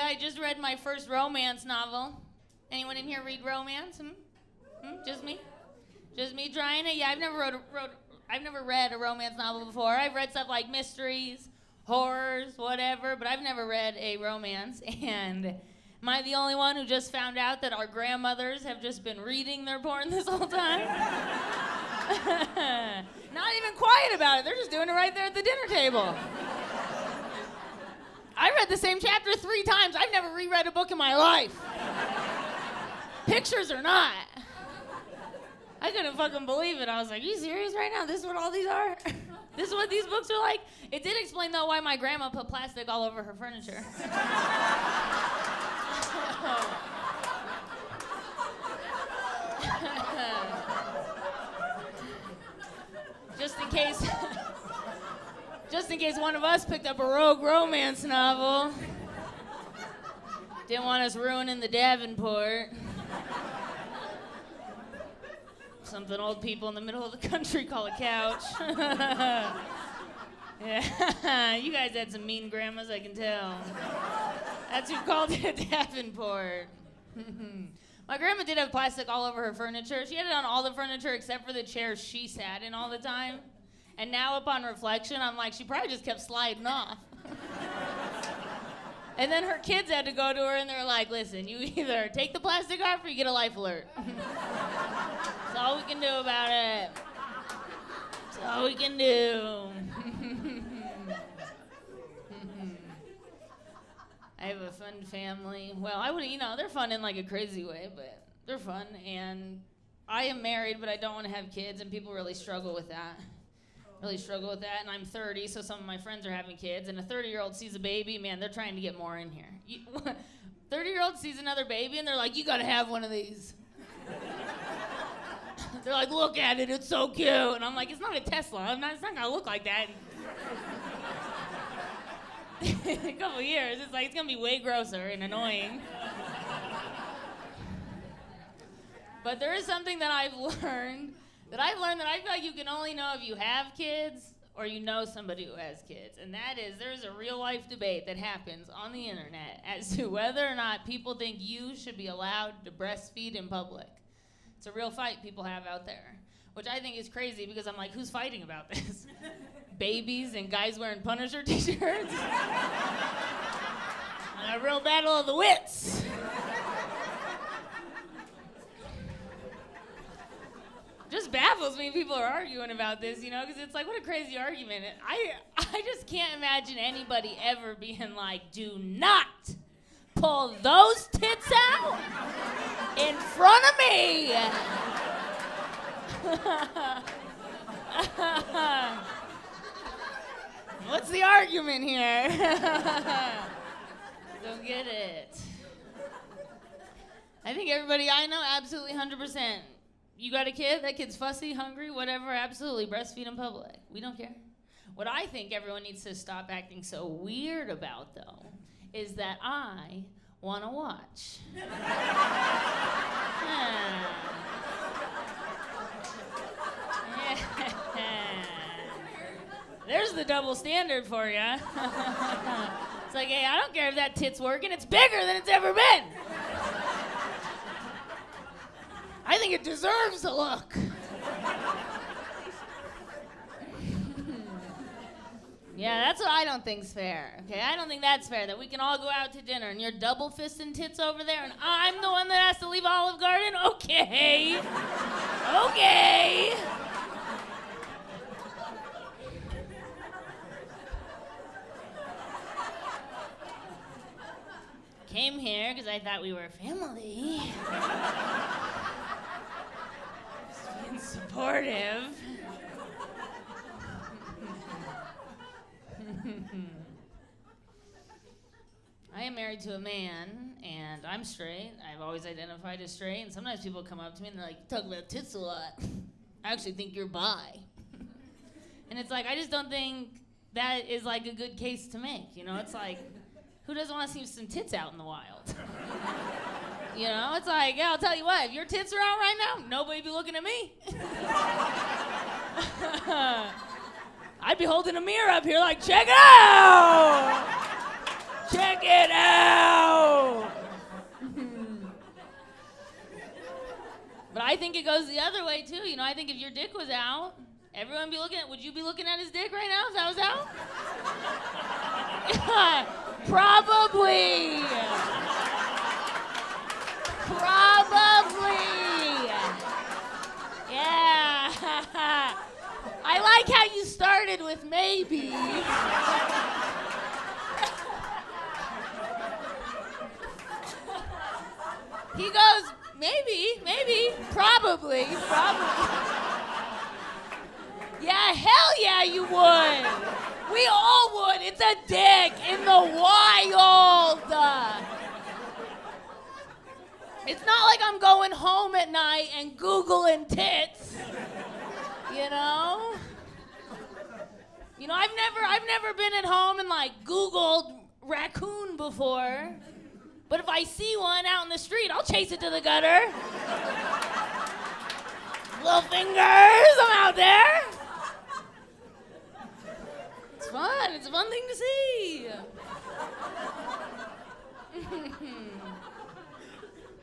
I just read my first romance novel. Anyone in here read romance? Just me? Just me trying it? Yeah, I've never read a romance novel before. I've read stuff like mysteries, horrors, whatever, but I've never read a romance. And am I the only one who just found out that our grandmothers have just been reading their porn this whole time? Not even quiet about it. They're just doing it right there at the dinner table. I read the same chapter 3 times. I've never reread a book in my life. Pictures or not. I couldn't fucking believe it. I was like, are you serious right now? This is what all these are? This is what these books are like? It did explain, though, why my grandma put plastic all over her furniture. Just in case one of us picked up a rogue romance novel. Didn't want us ruining the Davenport. Something old people in the middle of the country call a couch. Yeah, you guys had some mean grandmas, I can tell. That's who called it a Davenport. My grandma did have plastic all over her furniture. She had it on all the furniture except for the chairs she sat in all the time. And now upon reflection, I'm like, she probably just kept sliding off. And then her kids had to go to her and they're like, listen, you either take the plastic off or you get a life alert. That's all we can do about it. That's all we can do. I have a fun family. Well, I wouldn't, they're fun in like a crazy way, but they're fun. And I am married, but I don't want to have kids, and people really struggle with that. And I'm 30, so some of my friends are having kids, and a 30-year-old sees a baby, man, they're trying to get more in here. 30-year-old sees another baby, and they're like, you gotta have one of these. They're like, look at it, it's so cute. And I'm like, it's not a Tesla, it's not gonna look like that. In a couple years, it's gonna be way grosser and annoying. But there is something that I've learned that I feel like you can only know if you have kids or you know somebody who has kids. And that is, there's a real life debate that happens on the internet as to whether or not people think you should be allowed to breastfeed in public. It's a real fight people have out there, which I think is crazy because I'm like, who's fighting about this? Babies and guys wearing Punisher t-shirts? A real battle of the wits. Just baffles me people are arguing about this, because it's like, what a crazy argument. I just can't imagine anybody ever being like, do not pull those tits out in front of me. What's the argument here? Don't get it. I think everybody I know, absolutely 100%. You got a kid, that kid's fussy, hungry, whatever, absolutely, breastfeed in public. We don't care. What I think everyone needs to stop acting so weird about, though, is that I want to watch. There's the double standard for you. It's like, hey, I don't care if that tit's working. It's bigger than it's ever been. I think it deserves a look. Yeah, that's what I don't think's fair. Okay, I don't think that's fair, that we can all go out to dinner and you're double fisting tits over there and I'm the one that has to leave Olive Garden? Okay. Okay. Came here because I thought we were family. Just being supportive. I am married to a man, and I'm straight. I've always identified as straight, and sometimes people come up to me and they're like, you talk about tits a lot. I actually think you're bi. And it's like, I just don't think that is like a good case to make. It's like, who doesn't want to see some tits out in the wild? It's like, yeah, I'll tell you what, if your tits are out right now, nobody be looking at me. I'd be holding a mirror up here like, check it out! Check it out! I think it goes the other way too. You know, I think if your dick was out, everyone would you be looking at his dick right now if that was out? Probably. Yeah. I like how you started with maybe. He goes, maybe, probably. Yeah, hell yeah, you would. We all would. It's a dick in the wild. It's not like I'm going home at night and Googling tits. You know? You know, I've never been at home and like Googled raccoon before. But if I see one out in the street, I'll chase it to the gutter. Little fingers, I'm out there.